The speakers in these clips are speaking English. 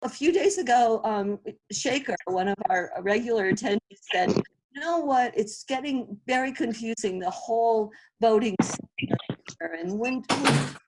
a few days ago, Shaker, one of our regular attendees, said, you know what, it's getting very confusing, the whole voting system, and when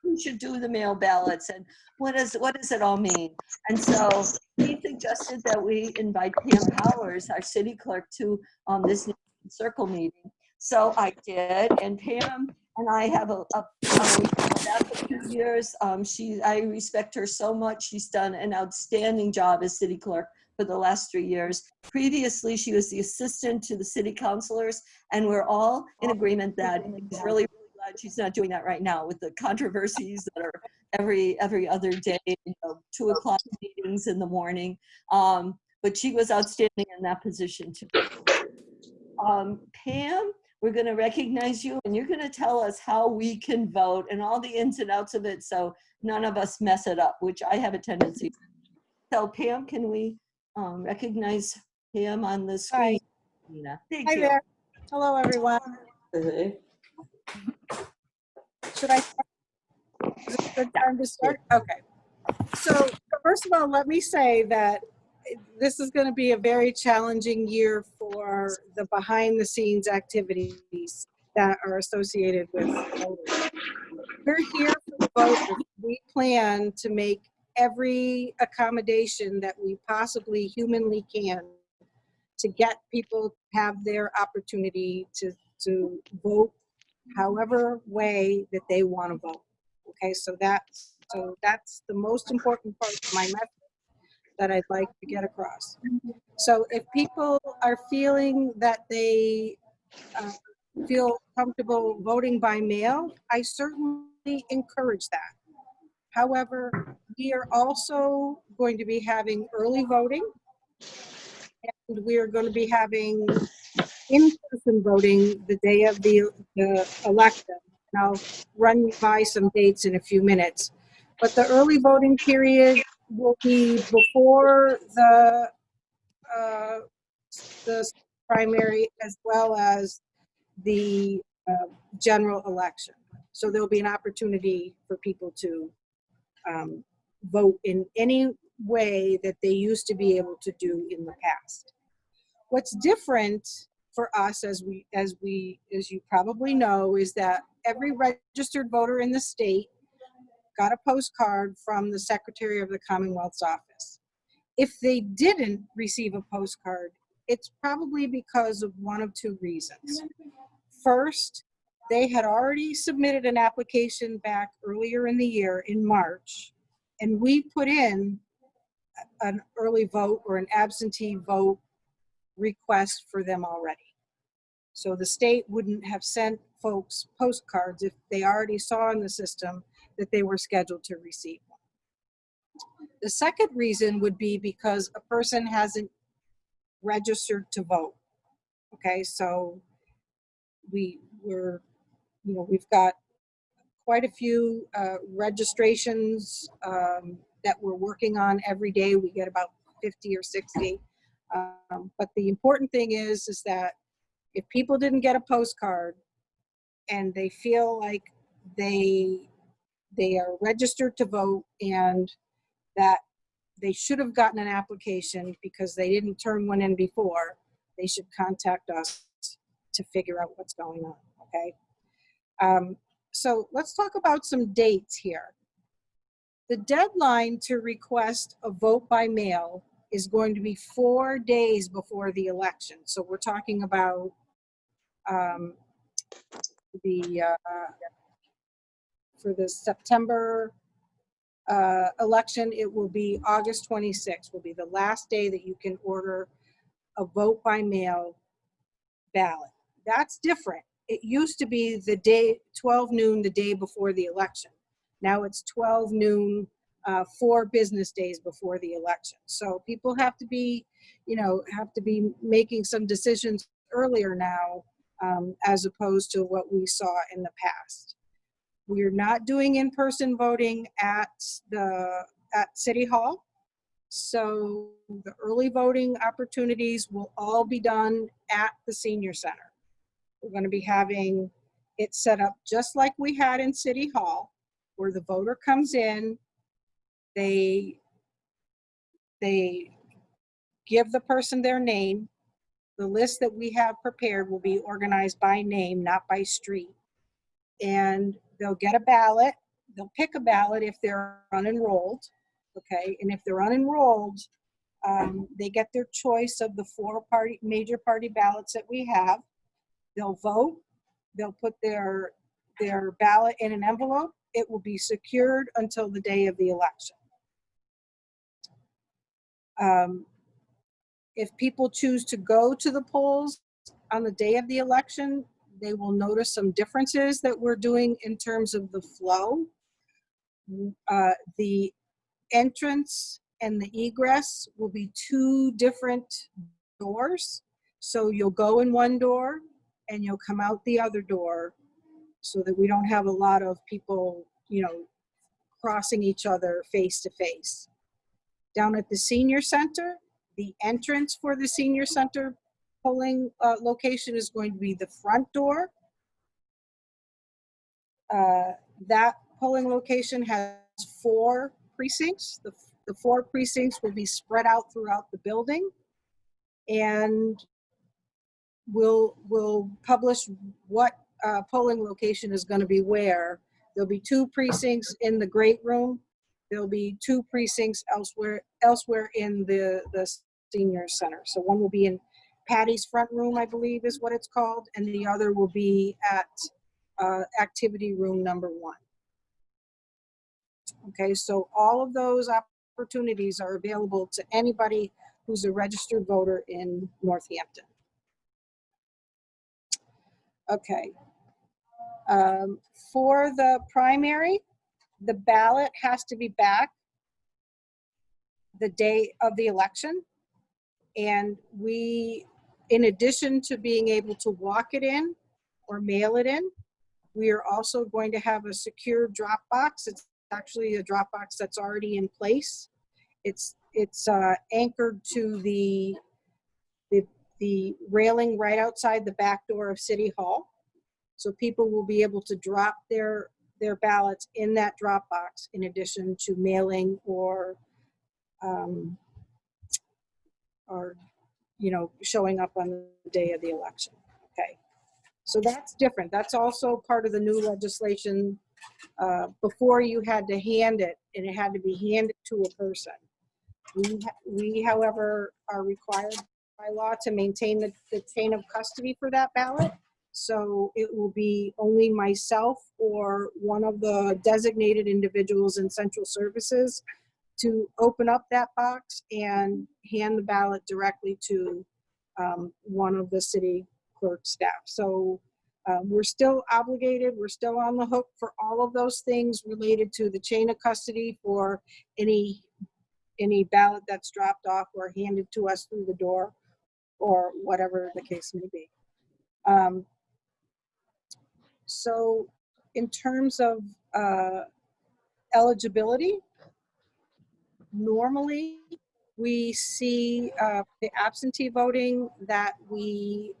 who should do the mail ballots, and what does it all mean? And so he suggested that we invite Pam Powers, our city clerk, to this circle meeting. So I did, and Pam and I have a staff of 2 years. I respect her so much. She's done an outstanding job as city clerk for the last 3 years. Previously, she was the assistant to the city councilors, and we're all in agreement that it's really glad she's not doing that right now with the controversies that are every other day, 2 o'clock meetings in the morning. But she was outstanding in that position too. Pam, we're going to recognize you, and you're going to tell us how we can vote and all the ins and outs of it, so none of us mess it up, which I have a tendency to. So Pam, can we recognize Pam on the screen? Hi. Thank Hi you. there. Hello, everyone. Okay. Should I start? Is it a good time to start? Okay. So first of all, let me say that this is going to be a very challenging year for the behind the scenes activities that are associated with voters. We're here for the voters. We plan to make every accommodation that we possibly humanly can to get people to have their opportunity to vote however way that they want to vote. Okay, so that's the most important part of my message that I'd like to get across. So if people are feeling that they feel comfortable voting by mail, I certainly encourage that. However, we are also going to be having early voting, and we are going to be having in-person voting the day of the election. And I'll run you by some dates in a few minutes. But the early voting period will be before the primary as well as the general election. So there'll be an opportunity for people to vote in any way that they used to be able to do in the past. What's different for us, as you probably know, is that every registered voter in the state got a postcard from the Secretary of the Commonwealth's office. If they didn't receive a postcard, it's probably because of one of 2 reasons. First, they had already submitted an application back earlier in the year in March, and we put in an early vote or an absentee vote request for them already. So the state wouldn't have sent folks postcards if they already saw in the system that they were scheduled to receive one. The second reason would be because a person hasn't registered to vote. Okay, so we've got quite a few registrations that we're working on every day. We get about 50 or 60. But the important thing is that if people didn't get a postcard and they feel like they are registered to vote and that they should have gotten an application because they didn't turn one in before, they should contact us to figure out what's going on, okay? So let's talk about some dates here. The deadline to request a vote by mail is going to be 4 days before the election. So we're talking about for the September election, it will be August 26th, will be the last day that you can order a vote by mail ballot. That's different. It used to be the day, 12 noon, the day before the election. Now it's 12 noon, 4 business days before the election. So people have to be, making some decisions earlier now, as opposed to what we saw in the past. We're not doing in-person voting at City Hall. So the early voting opportunities will all be done at the Senior Center. We're going to be having it set up just like we had in City Hall, where the voter comes in, they they give the person their name. The list that we have prepared will be organized by name, not by street. And they'll get a ballot. They'll pick a ballot if they're unenrolled, okay? And if they're unenrolled, they get their choice of the major party ballots that we have. They'll vote. They'll put their ballot in an envelope. It will be secured until the day of the election. If people choose to go to the polls on the day of the election, they will notice some differences that we're doing in terms of the flow. The entrance and the egress will be two different doors. So you'll go in one door and you'll come out the other door, so that we don't have a lot of people, crossing each other face to face. Down at the senior center, the entrance for the senior center polling location is going to be the front door. That polling location has 4 precincts. The 4 precincts will be spread out throughout the building, and we'll publish what polling location is going to be where. There'll be 2 precincts in the great room. There'll be 2 precincts elsewhere in the senior center. So one will be in Patty's front room, I believe is what it's called, and the other will be at activity room number 1. Okay, so all of those opportunities are available to anybody who's a registered voter in Northampton. Okay. For the primary, the ballot has to be back the day of the election. And we, in addition to being able to walk it in or mail it in, we are also going to have a secure drop box. It's actually a drop box that's already in place. It's anchored to the railing right outside the back door of City Hall. So people will be able to drop their ballots in that drop box in addition to mailing or showing up on the day of the election. Okay, so that's different. That's also part of the new legislation. Before you had to hand it, and it had to be handed to a person. We, however, are required by law to maintain the chain of custody for that ballot. So it will be only myself or one of the designated individuals in central services to open up that box and hand the ballot directly to one of the city clerk staff. So we're still obligated, we're still on the hook for all of those things related to the chain of custody for any ballot that's dropped off or handed to us through the door or whatever the case may be. So in terms of eligibility, normally we see the absentee voting that we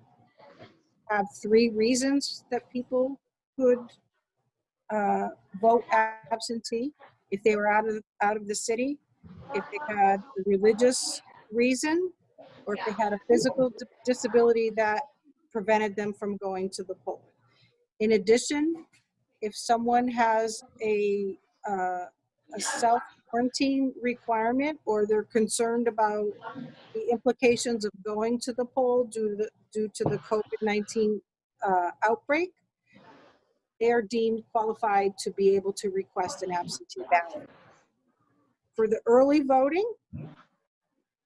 have 3 reasons that people could vote absentee. If they were out of the city, if they had a religious reason, or if they had a physical disability that prevented them from going to the poll. In addition, if someone has a self-quarantine requirement, or they're concerned about the implications of going to the poll due to the COVID-19 outbreak, they are deemed qualified to be able to request an absentee ballot. For the early voting,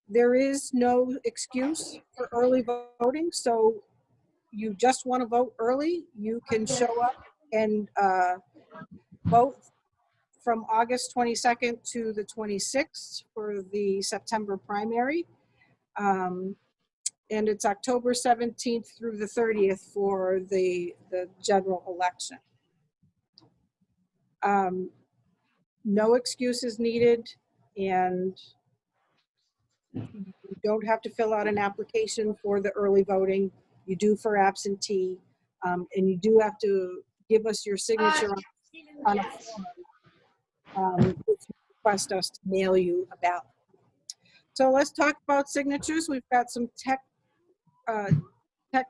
there is no excuse for early voting. So you just want to vote early, you can show up and vote from August 22nd to the 26th for the September primary. And it's October 17th through the 30th for the general election. No excuses needed, and you don't have to fill out an application for the early voting. You do for absentee, and you do have to give us your signature on a form if you request us to mail you a ballot. So let's talk about signatures. We've got some tech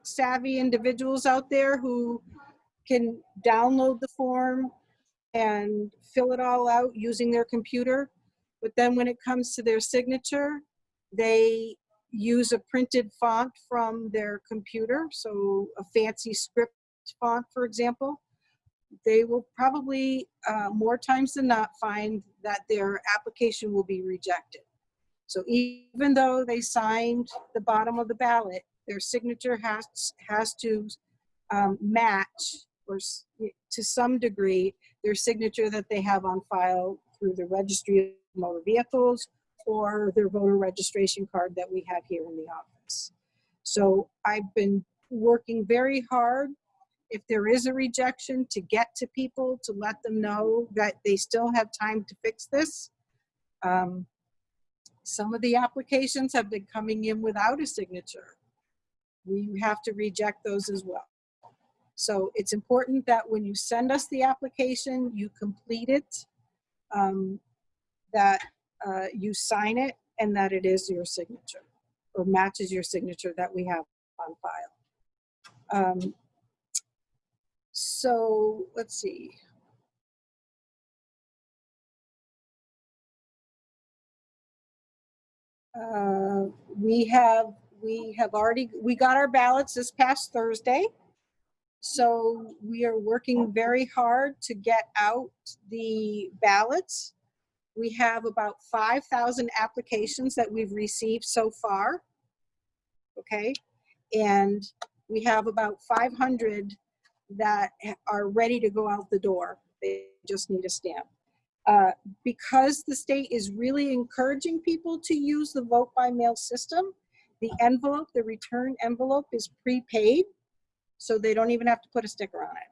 savvy individuals out there who can download the form and fill it all out using their computer. But then when it comes to their signature, they use a printed font from their computer. So a fancy script font, for example. They will probably more times than not find that their application will be rejected. So even though they signed the bottom of the ballot, their signature has to match, or to some degree, their signature that they have on file through the Registry of Motor Vehicles or their voter registration card that we have here in the office. So I've been working very hard, if there is a rejection, to get to people to let them know that they still have time to fix this. Some of the applications have been coming in without a signature. We have to reject those as well. So it's important that when you send us the application, you complete it, that you sign it, and that it is your signature or matches your signature that we have on file. So let's see. We got our ballots this past Thursday. So we are working very hard to get out the ballots. We have about 5,000 applications that we've received so far. Okay. And we have about 500 that are ready to go out the door. They just need a stamp. Because the state is really encouraging people to use the vote by mail system, the envelope, the return envelope, is prepaid, so they don't even have to put a sticker on it.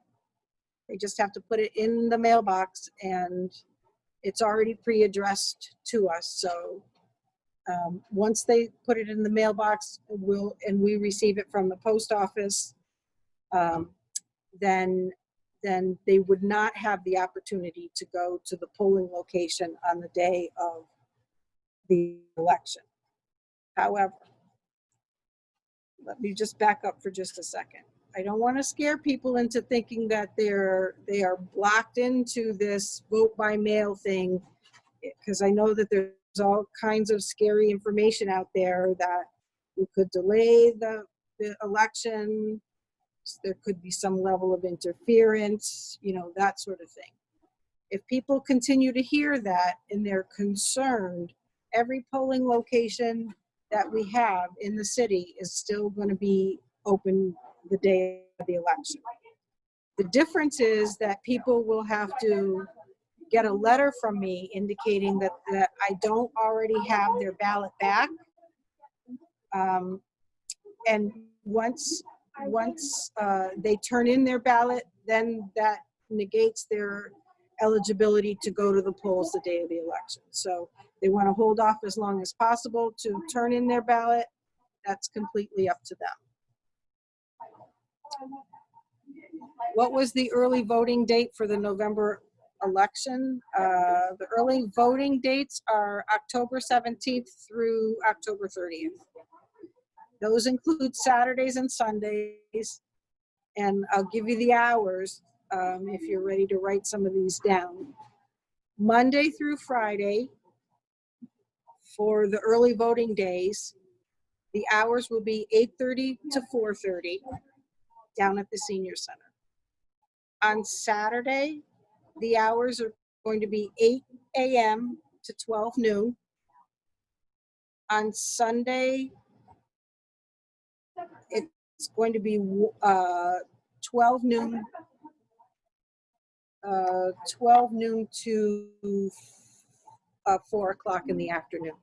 They just have to put it in the mailbox, and it's already pre-addressed to us. So once they put it in the mailbox, and we receive it from the post office, then they would not have the opportunity to go to the polling location on the day of the election. However, let me just back up for just a second. I don't want to scare people into thinking that they are blocked into this vote by mail thing, because I know that there's all kinds of scary information out there that we could delay the election. There could be some level of interference, that sort of thing. If people continue to hear that and they're concerned, every polling location that we have in the city is still going to be open the day of the election. The difference is that people will have to get a letter from me indicating that I don't already have their ballot back. And once they turn in their ballot, then that negates their eligibility to go to the polls the day of the election. So they want to hold off as long as possible to turn in their ballot. That's completely up to them. What was the early voting date for the November election? The early voting dates are October 17th through October 30th. Those include Saturdays and Sundays, and I'll give you the hours if you're ready to write some of these down. Monday through Friday, for the early voting days, the hours will be 8:30 to 4:30 down at the Senior Center. On Saturday, the hours are going to be 8 a.m. to 12 noon. On Sunday, it's going to be 12 noon to 4 o'clock in the afternoon.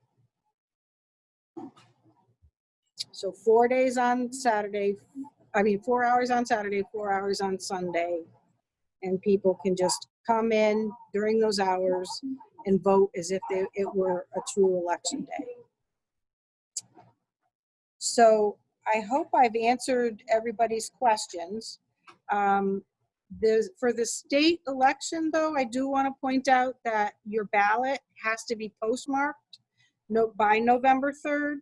So 4 days on Saturday, 4 hours on Saturday, 4 hours on Sunday, and people can just come in during those hours and vote as if it were a true election day. So I hope I've answered everybody's questions. For the state election, though, I do want to point out that your ballot has to be postmarked. by November 3rd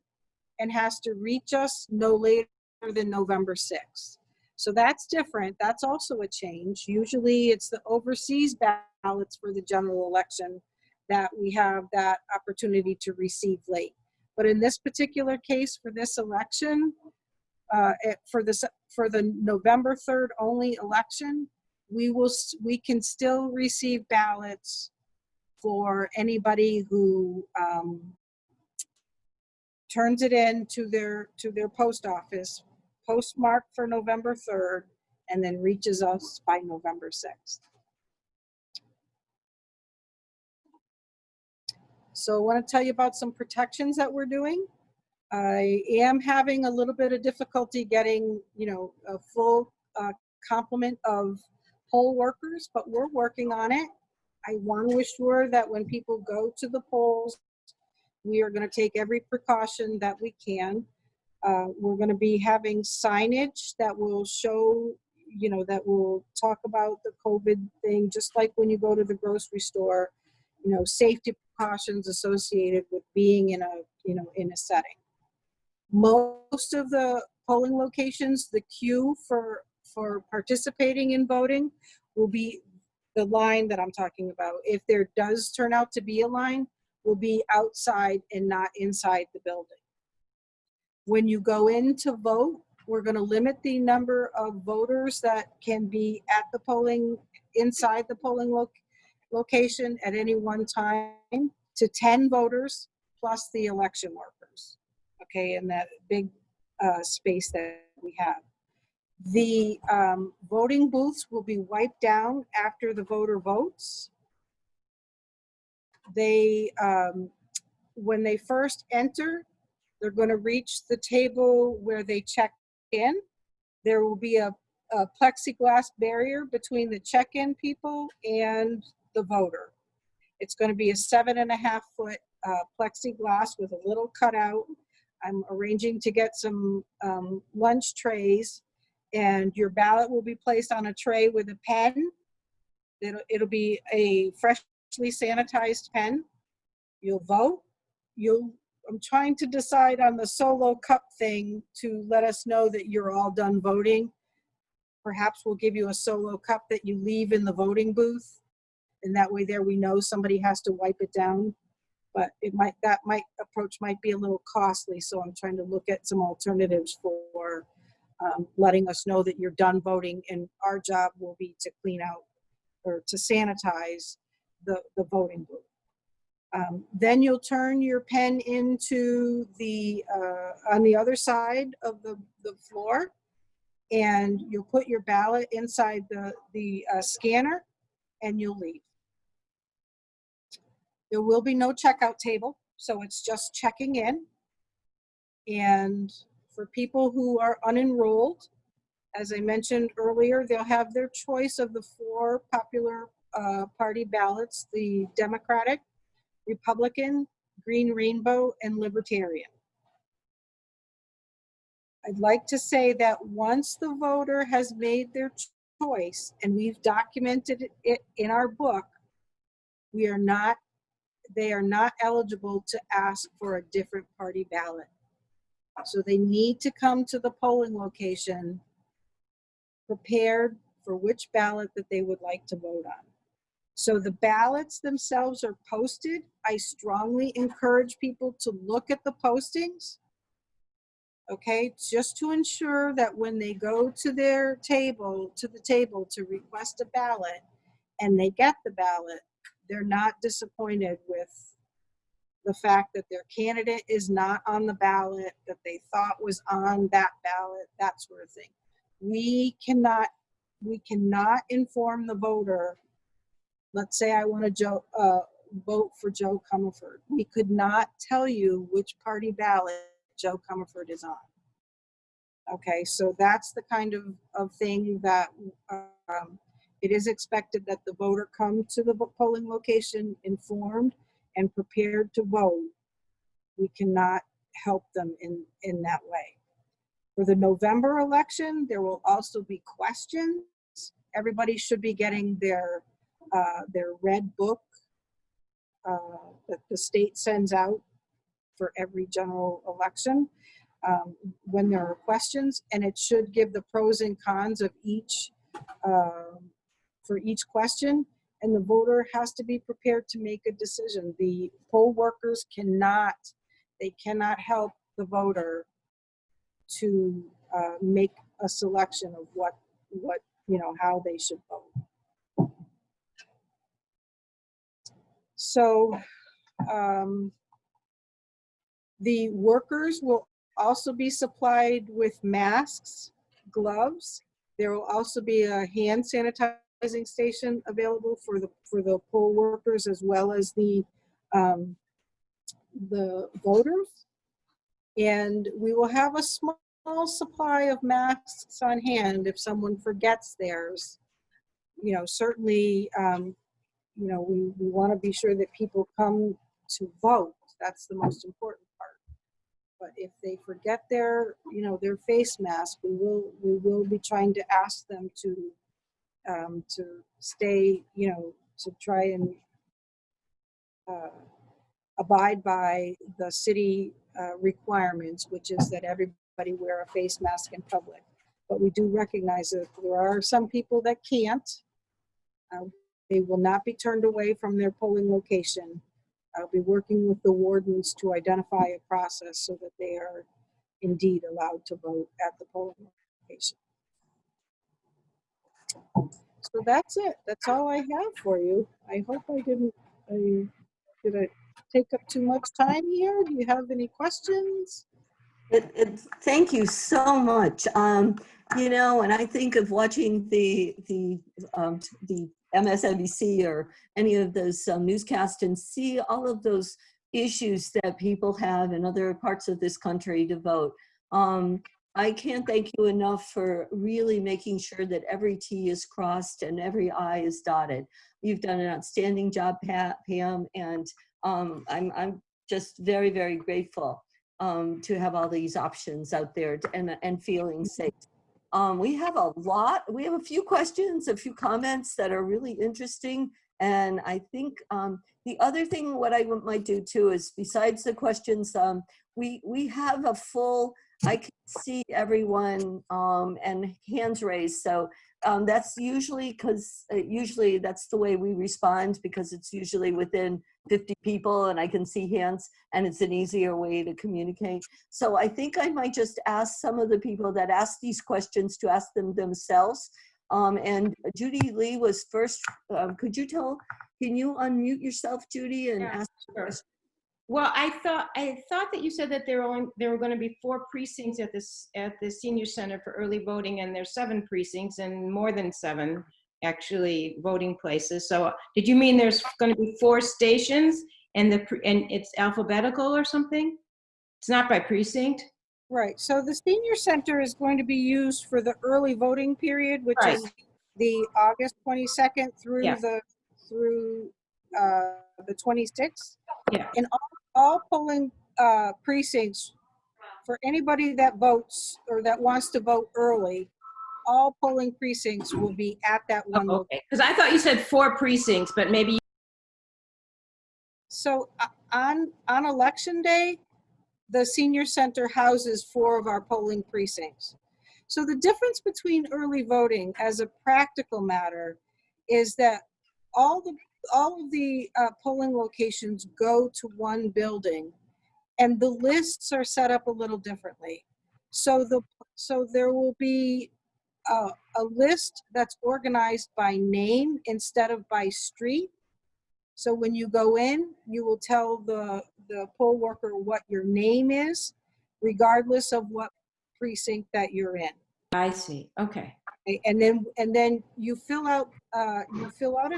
and has to reach us no later than November 6th. So that's different. That's also a change. Usually it's the overseas ballots for the general election that we have that opportunity to receive late. But in this particular case, for this election, for the November 3rd only election, we can still receive ballots for anybody who turns it in to their post office, postmarked for November 3rd, and then reaches us by November 6th. So I want to tell you about some protections that we're doing. I am having a little bit of difficulty getting, a full complement of poll workers, but we're working on it. I want to assure that when people go to the polls, we are going to take every precaution that we can. We're going to be having signage that will show, that will talk about the COVID thing, just like when you go to the grocery store, safety precautions associated with being in a setting. Most of the polling locations, the queue for participating in voting will be the line that I'm talking about. If there does turn out to be a line, will be outside and not inside the building. When you go in to vote, we're going to limit the number of voters that can be at the polling, inside the polling location at any one time to 10 voters plus the election workers. Okay, in that big space that we have. The voting booths will be wiped down after the voter votes. They, when they first enter, they're going to reach the table where they check in. There will be a plexiglass barrier between the check-in people and the voter. It's going to be a 7.5-foot plexiglass with a little cutout. I'm arranging to get some lunch trays, and your ballot will be placed on a tray with a pen. It'll be a freshly sanitized pen. You'll vote. I'm trying to decide on the solo cup thing to let us know that you're all done voting. Perhaps we'll give you a solo cup that you leave in the voting booth, and that way there we know somebody has to wipe it down. But that approach might be a little costly, so I'm trying to look at some alternatives for letting us know that you're done voting, and our job will be to clean out or to sanitize the voting booth. Then you'll turn your pen into on the other side of the floor, and you'll put your ballot inside the scanner, and you'll leave. There will be no checkout table, so it's just checking in. And for people who are unenrolled, as I mentioned earlier, they'll have their choice of the 4 popular party ballots: the Democratic, Republican, Green Rainbow, and Libertarian. I'd like to say that once the voter has made their choice, and we've documented it in our book, they are not eligible to ask for a different party ballot. So they need to come to the polling location prepared for which ballot that they would like to vote on. So the ballots themselves are posted. I strongly encourage people to look at the postings, okay, just to ensure that when they go to the table to request a ballot and they get the ballot, they're not disappointed with the fact that their candidate is not on the ballot that they thought was on that ballot, that sort of thing. We cannot inform the voter. Let's say I want to vote for Joe Comerford. We could not tell you which party ballot Joe Comerford is on. Okay, so that's the kind of thing that it is expected that the voter come to the polling location informed and prepared to vote. We cannot help them in that way. For the November election, there will also be questions. Everybody should be getting their red book that the state sends out for every general election when there are questions, and it should give the pros and cons of each for each question, and the voter has to be prepared to make a decision. The poll workers cannot help the voter to make a selection of what how they should vote. So the workers will also be supplied with masks, gloves. There will also be a hand sanitizing station available for the poll workers as well as the voters. And we will have a small supply of masks on hand if someone forgets theirs. Certainly, we want to be sure that people come to vote. That's the most important part. But if they forget their face mask, we will be trying to ask them to stay, to try and abide by the city requirements, which is that everybody wear a face mask in public. But we do recognize that there are some people that can't. They will not be turned away from their polling location. I'll be working with the wardens to identify a process so that they are indeed allowed to vote at the polling location. So that's it. That's all I have for you. I hope I didn't, did I take up too much time here? Do you have any questions? Thank you so much. And I think of watching the MSNBC or any of those newscasts and see all of those issues that people have in other parts of this country to vote. I can't thank you enough for really making sure that every T is crossed and every I is dotted. You've done an outstanding job, Pam, and I'm just very, very grateful to have all these options out there and feeling safe. We have a few questions, a few comments that are really interesting. And I think the other thing, what I might do too, is besides the questions, we have a full, I can see everyone and hands raised. So that's usually because usually that's the way we respond, because it's usually within 50 people and I can see hands and it's an easier way to communicate. So I think I might just ask some of the people that ask these questions to ask them themselves. And Judy Lee was first. Can you unmute yourself, Judy, and ask the question? Well, I thought that you said that there were going to be 4 precincts at the senior center for early voting, and there's 7 precincts and more than 7 actually voting places. So did you mean there's going to be 4 stations and it's alphabetical or something? It's not by precinct? Right. So the senior center is going to be used for the early voting period, which Right. is the August 22nd through Yeah. the 26th. Yeah. And all polling precincts, for anybody that votes or that wants to vote early, all polling precincts will be at that one location. Okay. Because I thought you said 4 precincts, but maybe. So on election day, the senior center houses 4 of our polling precincts. So the difference between early voting as a practical matter is that all of the polling locations go to one building, and the lists are set up a little differently. So there will be a list that's organized by name instead of by street. So when you go in, you will tell the poll worker what your name is, regardless of what precinct that you're in. I see. Okay. And then you fill out an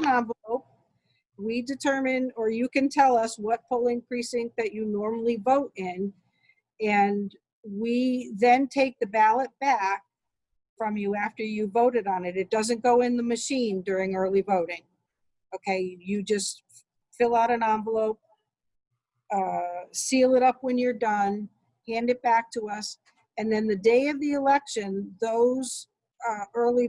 envelope. We determine, or you can tell us what polling precinct that you normally vote in, and we then take the ballot back from you after you voted on it. It doesn't go in the machine during early voting. Okay, you just fill out an envelope, seal it up when you're done, hand it back to us, and then the day of the election, those early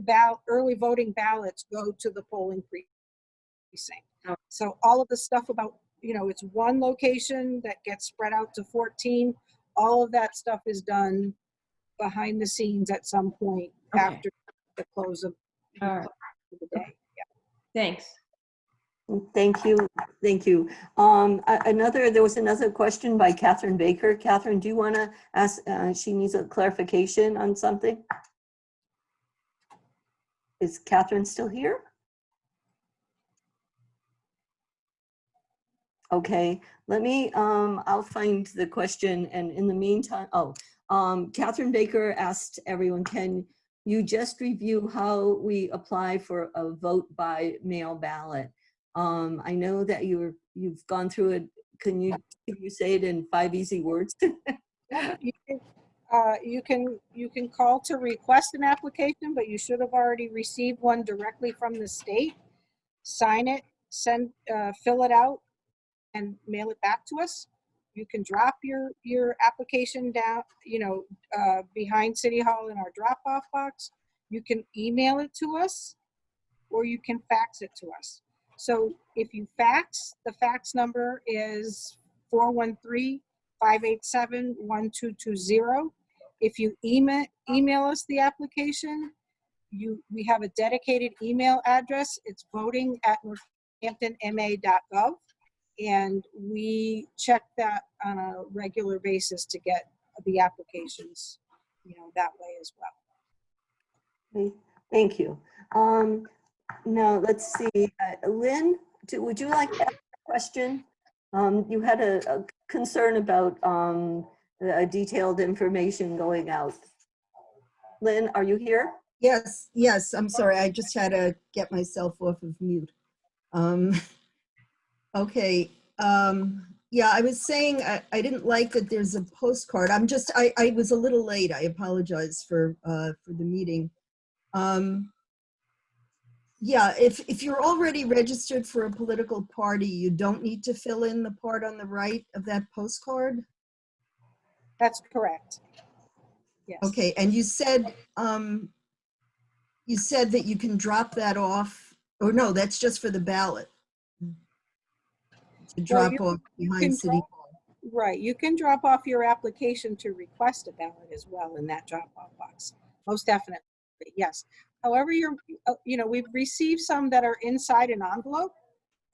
voting ballots go to the polling precinct. Oh. So all of the stuff about it's one location that gets spread out to 14. All of that stuff is done behind the scenes at some point Okay. after the close of All right. the day. Thanks. Thank you. Thank you. There was another question by Catherine Baker. Catherine, do you want to ask, she needs a clarification on something? Is Catherine still here? Okay, let me, I'll find the question, and in the meantime, Catherine Baker asked everyone, can you just review how we apply for a vote by mail ballot? I know that you've gone through it. Can you say it in 5 easy words? You can call to request an application, but you should have already received one directly from the state. Sign it, fill it out, and mail it back to us. You can drop your application down, behind City Hall in our drop-off box. You can email it to us, or you can fax it to us. So if you fax, the fax number is 413-587-1220. If you email us the application, we have a dedicated email address. It's voting@northamptonma.gov. And we check that on a regular basis to get the applications, that way as well. Okay, thank you. Now let's see, Lynn, would you like to ask a question? You had a concern about detailed information going out. Lynn, are you here? Yes, I'm sorry. I just had to get myself off of mute. Okay. Yeah, I was saying I didn't like that there's a postcard. I was a little late. I apologize for the meeting. Yeah, if you're already registered for a political party, you don't need to fill in the part on the right of that postcard? That's correct. Yes. Okay, and you said that you can drop that off, or no, that's just for the ballot. To Well, drop off you behind can City Hall. Right. You can drop off your application to request a ballot as well in that drop-off box. Most definitely, yes. However, we've received some that are inside an envelope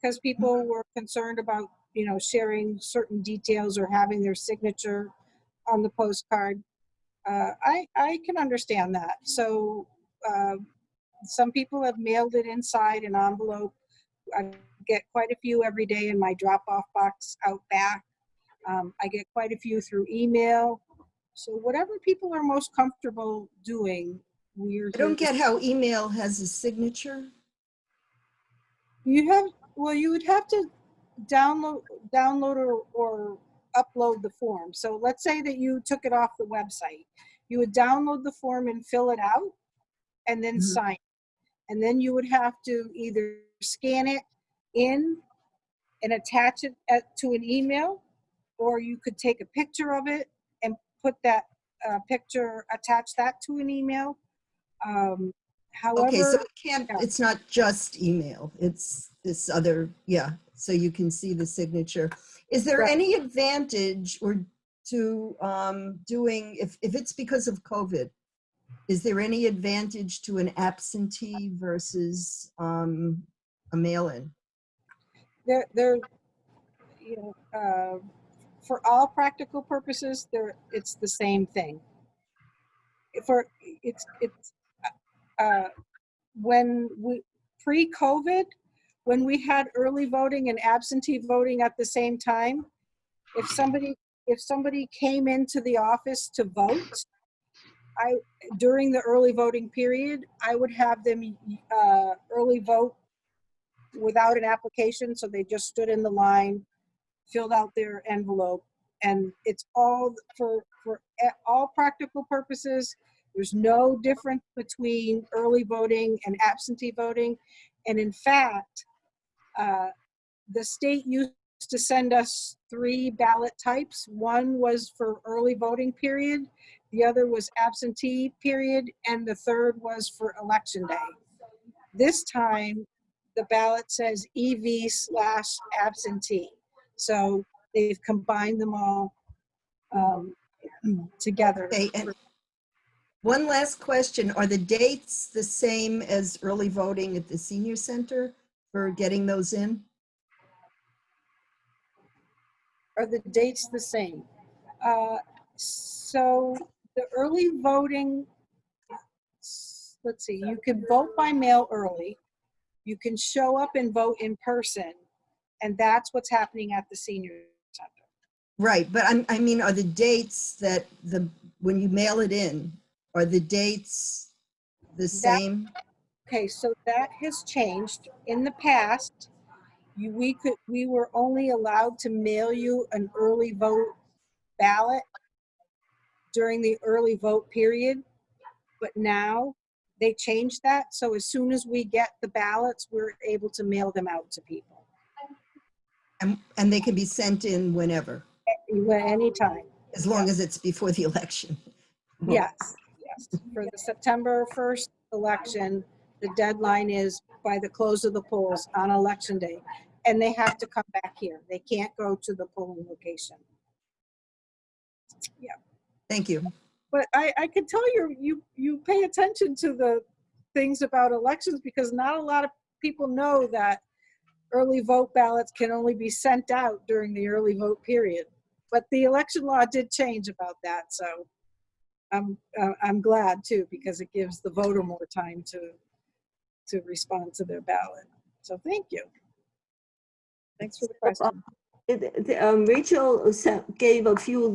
because people were concerned about, sharing certain details or having their signature on the postcard. I can understand that. So some people have mailed it inside an envelope. I get quite a few every day in my drop-off box out back. I get quite a few through email. So whatever people are most comfortable doing, I don't get how email has a signature. You would have to download or upload the form. So let's say that you took it off the website. You would download the form and fill it out and then sign it. And then you would have to either scan it in and attach it to an email, or you could take a picture of it and put that picture, attach that to an email. However, Okay, so it's not just email, it's this other, so you can see the signature. Is there any advantage to doing, if it's because of COVID, is there any advantage to an absentee versus a mail-in? For all practical purposes, it's the same thing. When pre-COVID, when we had early voting and absentee voting at the same time, if somebody came into the office to vote, during the early voting period, I would have them early vote without an application, so they just stood in the line, filled out their envelope, and it's all for all practical purposes. There's no difference between early voting and absentee voting. And in fact, the state used to send us 3 ballot types. One was for early voting period, the other was absentee period, and the third was for election day. This time, the ballot says EV/absentee. So they've combined them all together. Okay, and one last question. Are the dates the same as early voting at the senior center for getting those in? Are the dates the same? So the early voting, let's see, you can vote by mail early. You can show up and vote in person, and that's what's happening at the senior center. Right, but I mean, are the dates that when you mail it in, are the dates the same? Okay, so that has changed. In the past, we were only allowed to mail you an early vote ballot during the early vote period, but now they changed that. So as soon as we get the ballots, we're able to mail them out to people. And they can be sent in whenever, Anytime. as long as it's before the election. Yes, yes. For the September 1st election, the deadline is by the close of the polls on election day. And they have to come back here. They can't go to the polling location. Yeah. Thank you. But I can tell you pay attention to the things about elections, because not a lot of people know that early vote ballots can only be sent out during the early vote period. But the election law did change about that, so I'm glad too, because it gives the voter more time to respond to their ballot. So thank you. Thanks for the question. Rachel gave a few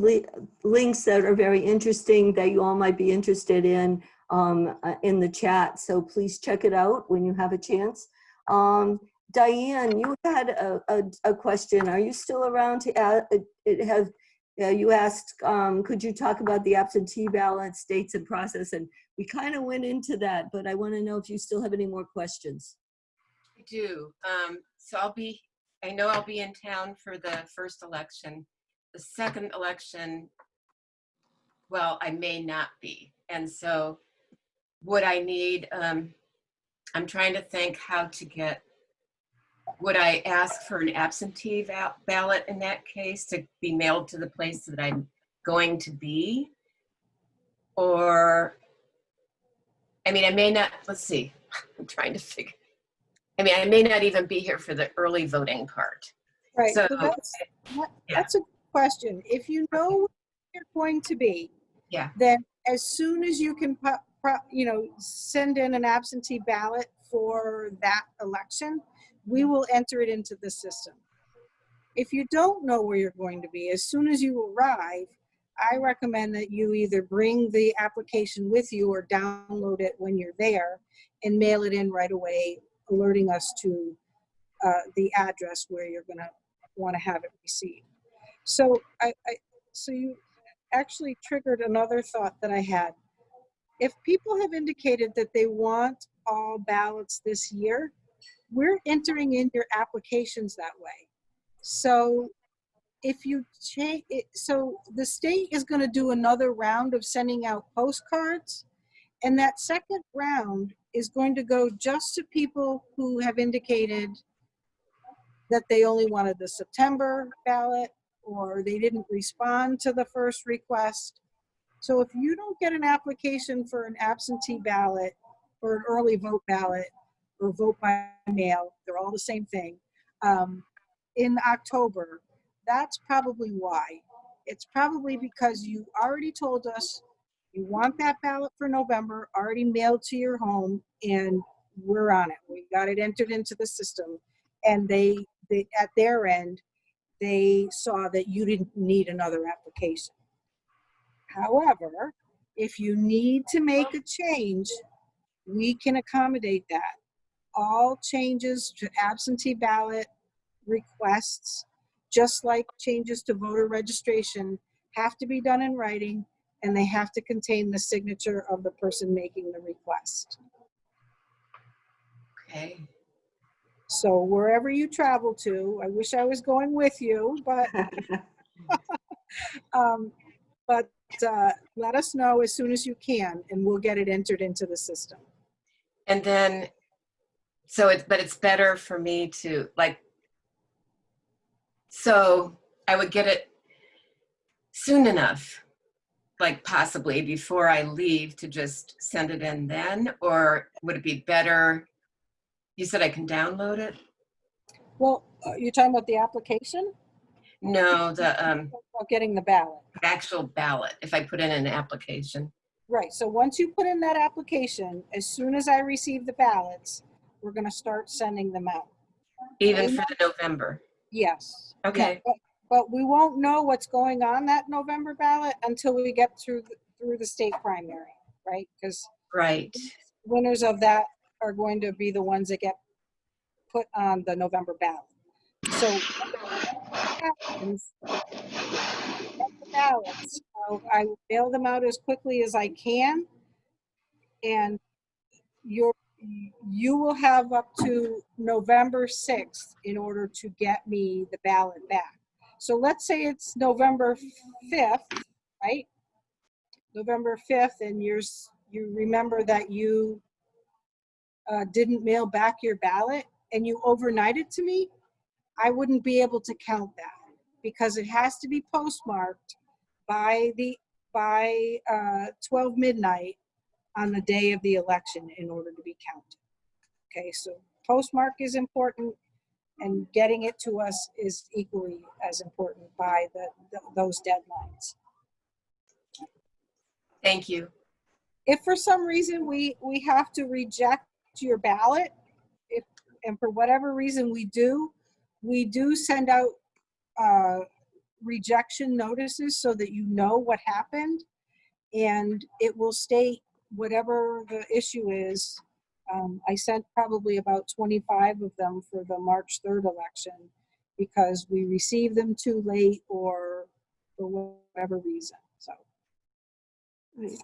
links that are very interesting that you all might be interested in the chat. So please check it out when you have a chance. Diane, you had a question. Are you still around to you asked, could you talk about the absentee ballots, dates and process? And we kind of went into that, but I want to know if you still have any more questions. I do. So I know I'll be in town for the first election. The second election, well, I may not be. And so would I need, I'm trying to think how to get, would I ask for an absentee ballot in that case to be mailed to the place that I'm going to be? Or, I mean, I may not, let's see, I'm trying to figure. I mean, I may not even be here for the early voting part. Right, So, so that's a question. If you know where you're going to be, yeah. then as soon as you can, send in an absentee ballot for that election, we will enter it into the system. If you don't know where you're going to be, as soon as you arrive, I recommend that you either bring the application with you or download it when you're there and mail it in right away, alerting us to the address where you're going to want to have it received. So so you actually triggered another thought that I had. If people have indicated that they want all ballots this year, we're entering in your applications that way. So if you change it, so the state is going to do another round of sending out postcards, and that second round is going to go just to people who have indicated that they only wanted the September ballot, or they didn't respond to the first request. So if you don't get an application for an absentee ballot or an early vote ballot or vote by mail, they're all the same thing, in October, that's probably why. It's probably because you already told us you want that ballot for November, already mailed to your home, and we're on it. We got it entered into the system. And they at their end, they saw that you didn't need another application. However, if you need to make a change, we can accommodate that. All changes to absentee ballot requests, just like changes to voter registration, have to be done in writing, and they have to contain the signature of the person making the request. Okay. So wherever you travel to, I wish I was going with you, but let us know as soon as you can, and we'll get it entered into the system. And then, but it's better for me to, like, So I would get it soon enough, like possibly before I leave, to just send it in then? Or would it be better? You said I can download it? Well, you're talking about the application No, the or getting the ballot? actual ballot, if I put in an application. Right, so once you put in that application, as soon as I receive the ballots, we're gonna start sending them out. Even for the November. Yes. yeah, Okay. But we won't know what's going on that November ballot until we get through the state primary, right? Because Right. winners of that are going to be the ones that get put on the November ballot. So what happens, get the ballots, I will mail them out as quickly as I can, and you will have up to November 6th in order to get me the ballot back. So let's say it's November 5th, right? November 5th, and you remember that you didn't mail back your ballot and you overnight it to me, I wouldn't be able to count that because it has to be postmarked by 12 midnight on the day of the election in order to be counted. Okay, so postmark is important, and getting it to us is equally as important by those deadlines. Thank you. If for some reason we have to reject your ballot, and for whatever reason we do send out rejection notices so that you know what happened, and it will state whatever the issue is. I sent probably about 25 of them for the March 3rd election because we received them too late or for whatever reason. So. Right.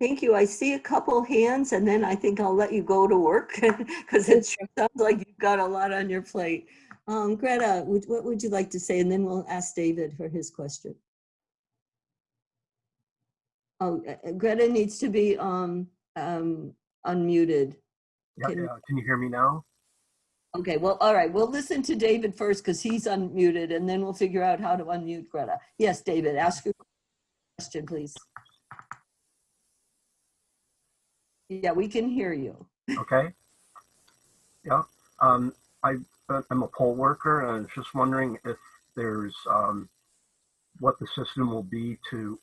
Thank you. I see a couple hands, and then I think I'll let you go to work because it sure sounds like you've got a lot on your plate. Greta, what would you like to say? And then we'll ask David for his question. Oh, Greta needs to be unmuted. Yeah, can you hear me now? Okay, well, all right. We'll listen to David first because he's unmuted, and then we'll figure out how to unmute Greta. Yes, David, ask your question, please. Yeah, we can hear you. Okay. Yeah. I'm a poll worker, and I was just wondering if there's what the system will be to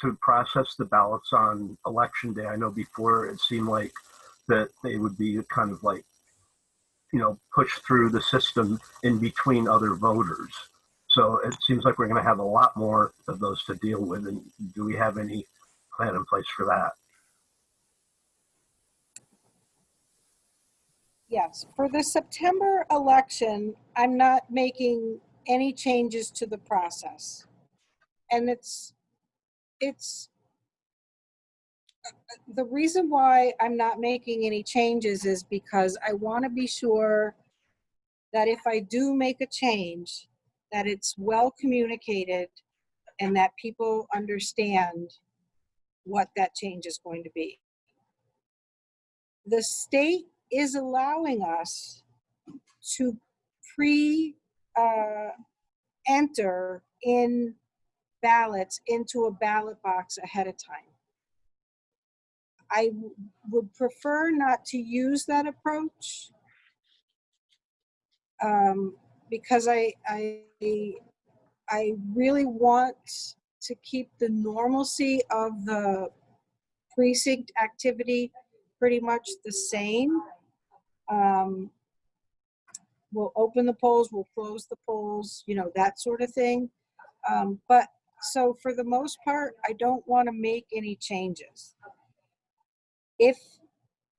to process the ballots on election day. I know before it seemed like that they would be kind of like, pushed through the system in between other voters. So it seems like we're going to have a lot more of those to deal with. And do we have any plan in place for that? Yes, for the September election, I'm not making any changes to the process. And it's the reason why I'm not making any changes is because I want to be sure that if I do make a change, that it's well communicated and that people understand what that change is going to be. The state is allowing us to enter in ballots into a ballot box ahead of time. I would prefer not to use that approach because I really want to keep the normalcy of the precinct activity pretty much the same. We'll open the polls, we'll close the polls, that sort of thing. But so for the most part, I don't want to make any changes. If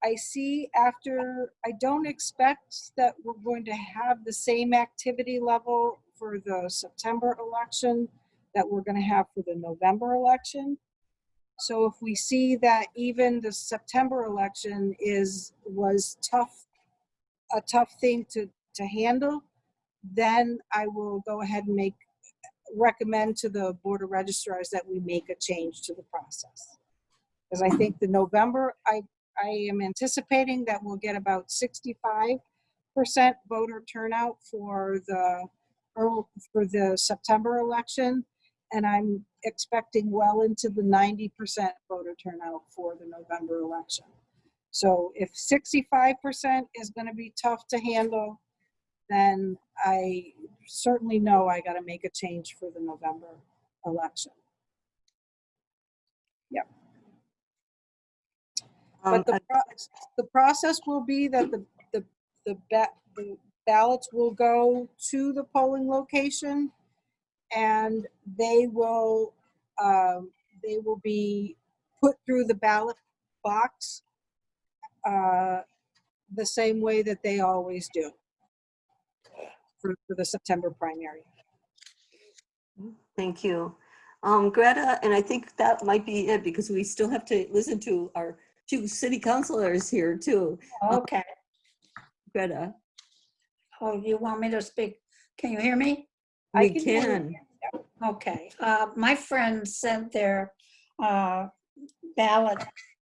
I see after, I don't expect that we're going to have the same activity level for the September election that we're going to have for the November election. So if we see that even the September election was a tough thing to handle, then I will go ahead and recommend to the Board of Registrars that we make a change to the process. Because I think the November, I am anticipating that we'll get about 65 voter turnout for the September election, and I'm expecting well into the 90% voter turnout for the November election. So if 65% is going to be tough to handle, then I certainly know I got to make a change for the November election. Yep. But the process will be that the ballots will go to the polling location, and they will be put through the ballot box the same way that they always do for the September primary. Thank you. Greta, and I think that might be it because we still have to listen to our 2 city councilors here too. Okay. Greta, Oh, you want me to speak? Can you hear me? I we can hear can. Okay. My friends sent their ballot,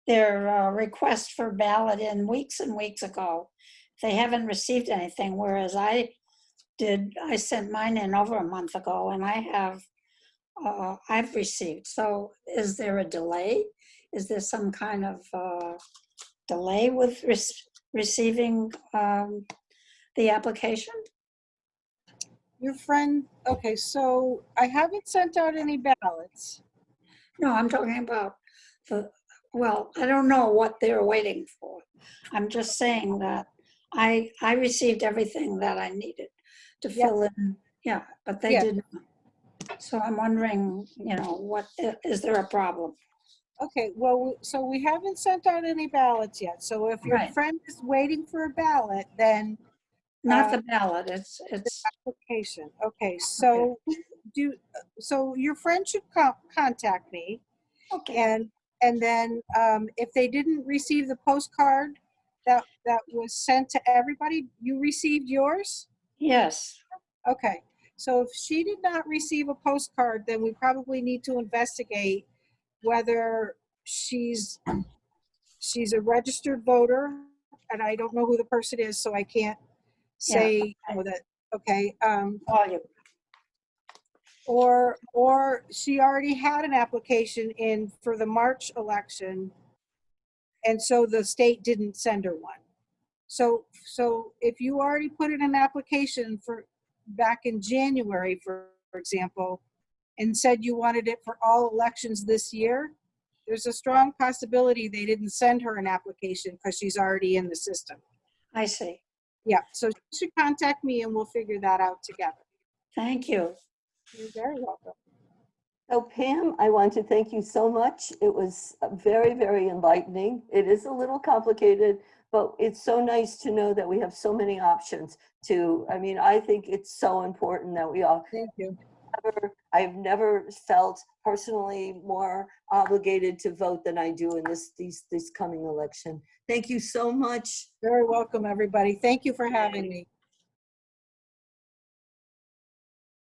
their request for ballot in weeks and weeks ago. They haven't received anything, whereas I sent mine in over a month ago, and I've received. So is there a delay? Is there some kind of delay with receiving the application? your friend. Okay, so I haven't sent out any ballots. No, I'm talking about well, I don't know what they're waiting for. I'm just saying that I received everything that I needed to fill in. Yeah, but they Yeah. didn't. So I'm wondering, what, is there a problem? Okay, well, so we haven't sent out any ballots yet. So if your Right. friend is waiting for a ballot, then Not the ballot, it's, application. Okay, so so your friend should contact me, okay, and then if they didn't receive the postcard that was sent to everybody, you received yours? yes, Okay, so if she did not receive a postcard, then we probably need to investigate whether she's a registered voter, and I don't know who the person is, so I can't say that. Okay, volume. or she already had an application in for the March election, and so the state didn't send her one. So if you already put in an application for back in January, for example, and said you wanted it for all elections this year, there's a strong possibility they didn't send her an application because she's already in the system. I see. Yeah, so she should contact me and we'll figure that out together. Thank you. You're very welcome. So Pam, I want to thank you so much. It was very, very enlightening. It is a little complicated, but it's so nice to know that we have so many options I think it's so important that we all, Thank you. I've never felt personally more obligated to vote than I do in this coming election. Thank you so much. Very welcome, everybody. Thank you for having me.